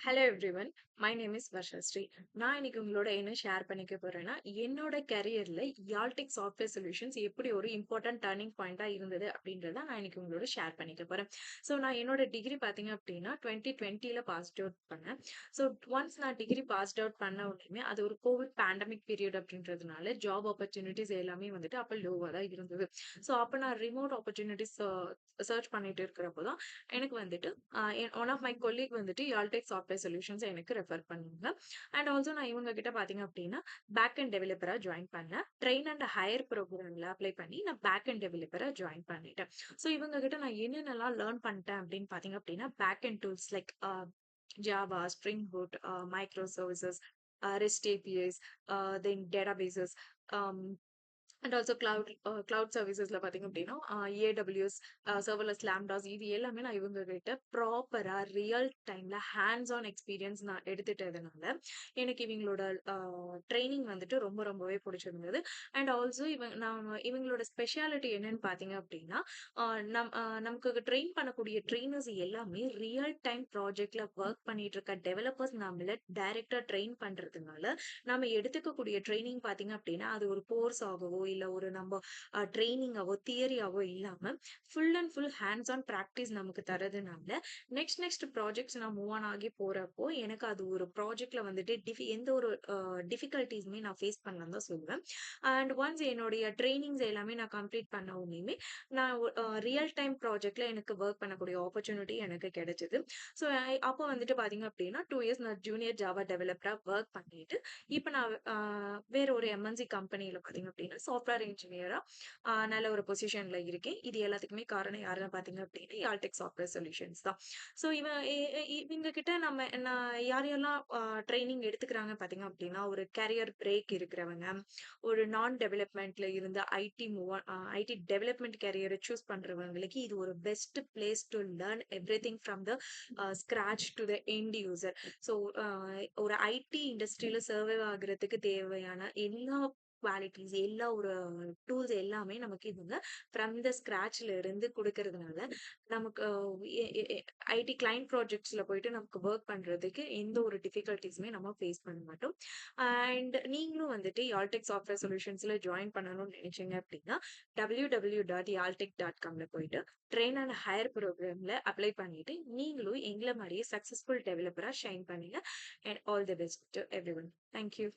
Hello everyone. My name is Varshasri. நான் இன்னைக்கு உங்களோட என்ன ஷேர் பண்ணிக்க போறேன்னா, என்னோட கரியர்ல யால்டிக் சாஃப்ட்வேர் சொல்யூஷன்ஸ் எப்படி ஒரு இம்பார்ட்டன்ட் டர்னிங் பாயிண்ட்டா இருந்தது அப்படின்றத நான் இன்னைக்கு உங்களோட ஷேர் பண்ணிக்க போறேன். ஸோ நான் என்னோட டிகிரி பார்த்தீங்க அப்படின்னா 2020ல பாஸ்ட் அவுட் பண்ணேன். ஸோ ஒன்ஸ் நான் டிகிரி பாஸ்ட் அவுட் பண்ண உடனே அது ஒரு கோவிட் பேண்டமிக் பீரியட் அப்படின்றதுனால ஜாப் ஆப்பர்ச்சுனிட்டிஸ் எல்லாமே வந்துட்டு அப்போ லோவா தான் இருந்தது. ஸோ அப்போ நான் ரிமோட் ஆப்பர்ச்சுனிட்டிஸ் சர்ச் பண்ணிட்டு இருக்கிறப்போ தான் எனக்கு வந்துட்டு ஒன் ஆஃப் மை கொலீக் வந்துட்டு யால்டெக் சாஃப்ட்வேர் சொல்யூஷன்ஸ் எனக்கு ரெஃபர் பண்ணாங்க. அண்ட் ஆல்சோ நான் இவங்க கிட்ட பார்த்தீங்க அப்படின்னா பேக் அண்ட் டெவலப்பரா ஜாயின் பண்ணேன். ட்ரெயின் அண்ட் ஹையர் ப்ரோக்ராம்ல அப்ளை பண்ணி நான் பேக் அண்ட் டெவலப்பரா ஜாயின் பண்ணிட்டேன். ஸோ இவங்க கிட்ட நான் என்னென்னலாம் லேர்ன் பண்ணிட்டேன் அப்படின்னு பார்த்தீங்க அப்படின்னா back end tools like Java, Spring Boot, micro services, REST APIs, then databases, and also cloud சர்வீசஸ்ல பாத்தீங்க அப்படின்னா ஏடபிள்யூஎஸ், சர்வர்லெஸ் லேம்டாஸ் இது எல்லாமே நான் இவங்க கிட்ட ப்ராப்பரா ரியல் டைம்ல ஹேண்ட்ஸ் ஆன் எக்ஸ்பீரியன்ஸ் நான் எடுத்துட்டதுனால எனக்கு இவங்களோட ட்ரைனிங் வந்துட்டு ரொம்பவே பிடிச்சிருந்தது. அண்ட் ஆல்சோ இவங்களோட ஸ்பெஷாலிட்டி என்னன்னு பாத்தீங்க அப்படின்னா நமக்கு ட்ரெயின் பண்ணக்கூடிய ட்ரெயினர்ஸ் எல்லாமே ரியல் டைம் ப்ராஜெக்ட்ல ஒர்க் பண்ணிட்டு இருக்க டெவலப்பர்ஸ் நம்மள டைரக்டா ட்ரெயின் பண்றதுனால நம்ம எடுத்துக்கக்கூடிய ட்ரைனிங் பாத்தீங்க அப்படின்னா அது ஒரு கோர்ஸ் ஆகவோ இல்ல ஒரு நம்ம ட்ரைனிங்காவோ தியரியாவோ இல்லாம full and full hands on practice நமக்கு தரதுனால நெக்ஸ்ட் ப்ராஜெக்ட்ஸ் நான் மூவ் ஆன் ஆகி போறப்போ எனக்கு அது ஒரு ப்ராஜெக்ட்ல வந்துட்டு எந்த ஒரு டிஃபிகல்ட்டிஸுமே நான் ஃபேஸ் பண்ணலாம் தான் சொல்லுவேன். அண்ட் ஒன்ஸ் என்னுடைய ட்ரைனிங்ஸ் எல்லாமே நான் கம்ப்ளீட் பண்ண உடனேயுமே நான் ரியல் டைம் ப்ராஜெக்ட்ல எனக்கு ஒர்க் பண்ணக்கூடிய ஆப்பர்ச்சுனிட்டி எனக்கு கிடைச்சது. ஸோ அப்போ வந்துட்டு பாத்தீங்க அப்படின்னா 2 இயர்ஸ் நான் ஜூனியர் ஜாவா டெவலப்பரா ஒர்க் பண்ணிட்டு இப்ப நான் வேற ஒரு எம்என்சி கம்பெனில பாத்தீங்க அப்படின்னா சாஃப்ட்வேர் இன்ஜினியரா நல்ல ஒரு பொசிஷன்ல இருக்கேன். இது எல்லாத்துக்குமே காரணம் யாருன்னு பாத்தீங்க அப்படின்னா யால்டெக் சாஃப்ட்வேர் சொல்யூஷன்ஸ் தான். ஸோ இவங்க கிட்ட நான் யார் யாரெல்லாம் ட்ரைனிங் எடுத்துக்கிறாங்க பாத்தீங்க அப்படின்னா ஒரு கேரியர் பிரேக் இருக்கிறவங்க, ஒரு நான் டெவலப்மெண்ட்ல இருந்து ஐடி டெவலப்மெண்ட் கேரியரை சூஸ் பண்றவங்களுக்கு இது ஒரு best place to learn everything from the scratch to the end user. So ஒரு ஐடி இண்டஸ்ட்ரியில சர்வைவ் ஆகுறதுக்கு தேவையான எல்லா குவாலிட்டிஸ் எல்லா ஒரு டூல்ஸ் எல்லாமே நமக்கு இவங்க ஃப்ரம் த ஸ்கிராச்ல இருந்து கொடுக்கறதுனால நமக்கு ஐடி கிளைண்ட் ப்ராஜெக்ட்ஸ்ல போயிட்டு நமக்கு ஒர்க் பண்றதுக்கு எந்த ஒரு டிஃபிகல்ட்டிஸுமே நம்ம ஃபேஸ் பண்ண மாட்டோம். அண்ட் நீங்களும் வந்துட்டு யால்டெக் சாஃப்ட்வேர் சொல்யூஷன்ஸ்ல ஜாயின் பண்ணணும்னு நினைச்சீங்க அப்படின்னா www.yaltech.comல போயிட்டு ட்ரெயின் அண்ட் ஹையர் ப்ரோக்ராம்ல அப்ளை பண்ணிட்டு நீங்களும் எங்களை மாதிரியே சக்சஸ்ஃபுல் டெவலப்பரா ஷைன் பண்ணுங்க. And all the best to every one. Thank you.